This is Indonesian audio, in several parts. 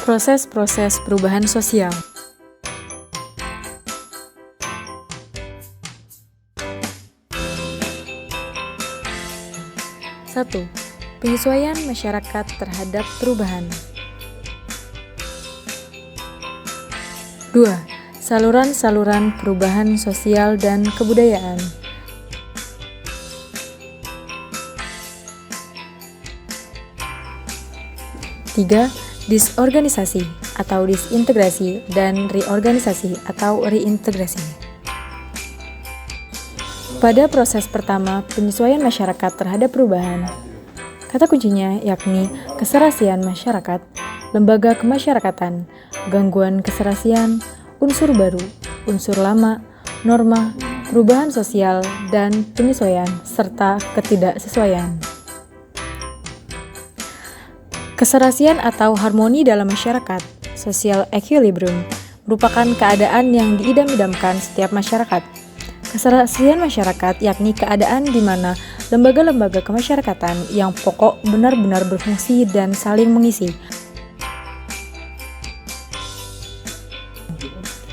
Proses-proses perubahan sosial. Satu, penyesuaian masyarakat terhadap perubahan. 2. Saluran-saluran perubahan sosial dan kebudayaan. 3. Disorganisasi atau disintegrasi dan reorganisasi atau reintegrasi. Pada proses pertama, penyesuaian masyarakat terhadap perubahan, kata kuncinya yakni keserasian masyarakat, lembaga kemasyarakatan, gangguan keserasian, unsur baru, unsur lama, norma, perubahan sosial, dan penyesuaian, serta ketidaksesuaian. Keserasian atau harmoni dalam masyarakat, social equilibrium, merupakan keadaan yang diidam-idamkan setiap masyarakat. Keserasian masyarakat yakni keadaan di mana lembaga-lembaga kemasyarakatan yang pokok benar-benar berfungsi dan saling mengisi.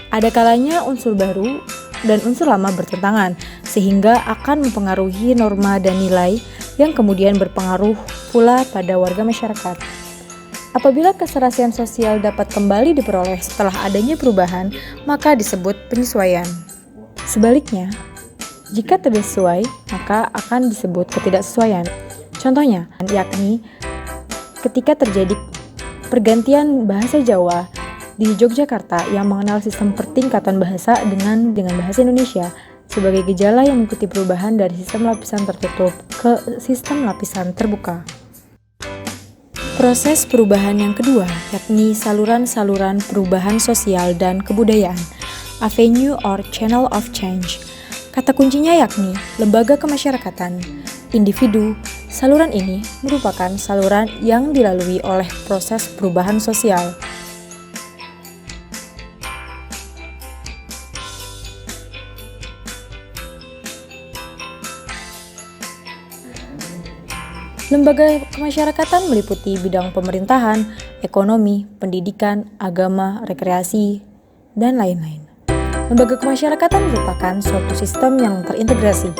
Ada kalanya unsur baru dan unsur lama bertentangan, sehingga akan mempengaruhi norma dan nilai yang kemudian berpengaruh pula pada warga masyarakat. Apabila keserasian sosial dapat kembali diperoleh setelah adanya perubahan, maka disebut penyesuaian. Sebaliknya, jika tidak sesuai, maka akan disebut ketidaksesuaian. Contohnya, yakni ketika terjadi pergantian bahasa Jawa di Yogyakarta yang mengenal sistem pertingkatan bahasa dengan bahasa Indonesia sebagai gejala yang mengikuti perubahan dari sistem lapisan tertutup ke sistem lapisan terbuka. Proses perubahan yang kedua, yakni saluran-saluran perubahan sosial dan kebudayaan, avenue or channel of change. Kata kuncinya yakni lembaga kemasyarakatan, individu. Saluran ini merupakan saluran yang dilalui oleh proses perubahan sosial. Lembaga kemasyarakatan meliputi bidang pemerintahan, ekonomi, pendidikan, agama, rekreasi, dan lain-lain. Lembaga kemasyarakatan merupakan suatu sistem yang terintegrasi.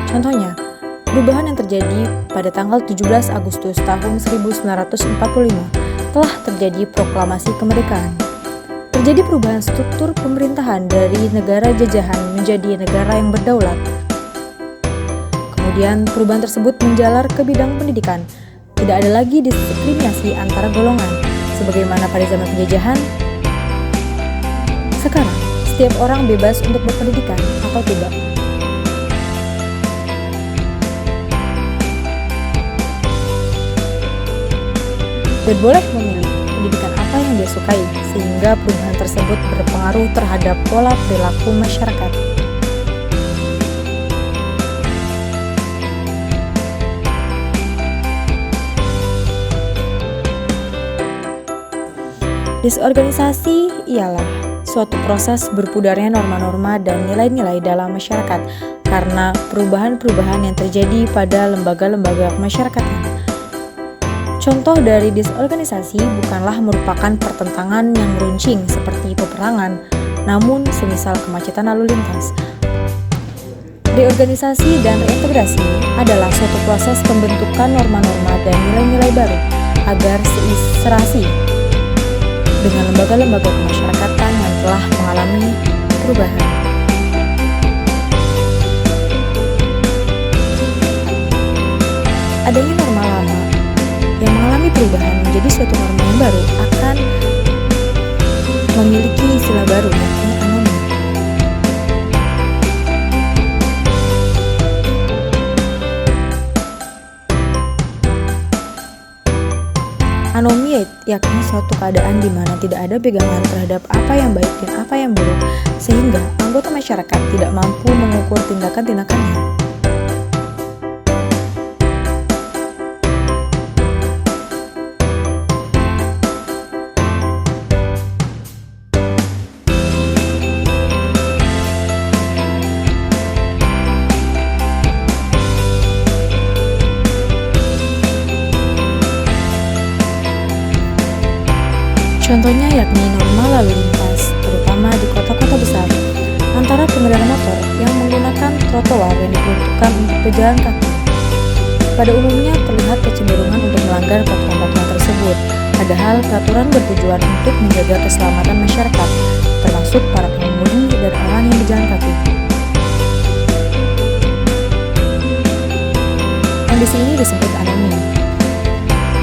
Contohnya, perubahan yang terjadi pada tanggal 17 Agustus tahun 1945 telah terjadi proklamasi kemerdekaan. Terjadi perubahan struktur pemerintahan dari negara jajahan menjadi negara yang berdaulat. Kemudian perubahan tersebut menjalar ke bidang pendidikan. Tidak ada lagi diskriminasi antara golongan, sebagaimana pada zaman penjajahan. Sekarang, setiap orang bebas untuk berpendidikan atau tidak. Dan boleh memilih pendidikan apa yang dia sukai, sehingga perubahan tersebut berpengaruh terhadap pola perilaku masyarakat. Disorganisasi ialah suatu proses berpudarnya norma-norma dan nilai-nilai dalam masyarakat karena perubahan-perubahan yang terjadi pada lembaga-lembaga kemasyarakatan. Contoh dari disorganisasi bukanlah merupakan pertentangan yang meruncing seperti peperangan, namun semisal kemacetan lalu lintas. Reorganisasi dan reintegrasi adalah suatu proses pembentukan norma-norma dan nilai-nilai baru agar serasi dengan lembaga-lembaga kemasyarakatan yang telah mengalami perubahan. Adanya norma lama yang mengalami perubahan menjadi suatu norma yang baru akan memiliki istilah baru, yakni anomi. Anomi yakni suatu keadaan di mana tidak ada pegangan terhadap apa yang baik dan apa yang buruk, sehingga anggota masyarakat tidak mampu mengukur tindakan-tindakannya. Contohnya yakni norma lalu lintas, terutama di kota-kota besar, antara pengendara motor yang menggunakan trotoar yang diperuntukkan untuk pejalan kaki. Pada umumnya terlihat kecenderungan untuk melanggar peraturan-peraturan tersebut, padahal peraturan bertujuan untuk menjaga keselamatan masyarakat, termasuk para pengemudi dan orang yang berjalan kaki. Kondisi ini disebut anemi,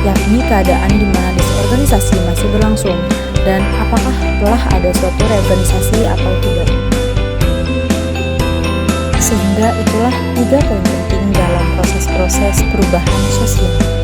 yakni keadaan di mana disorganisasi masih berlangsung dan apakah telah ada suatu reorganisasi atau tidak. Sehingga itulah 3 poin penting dalam proses-proses perubahan sosial.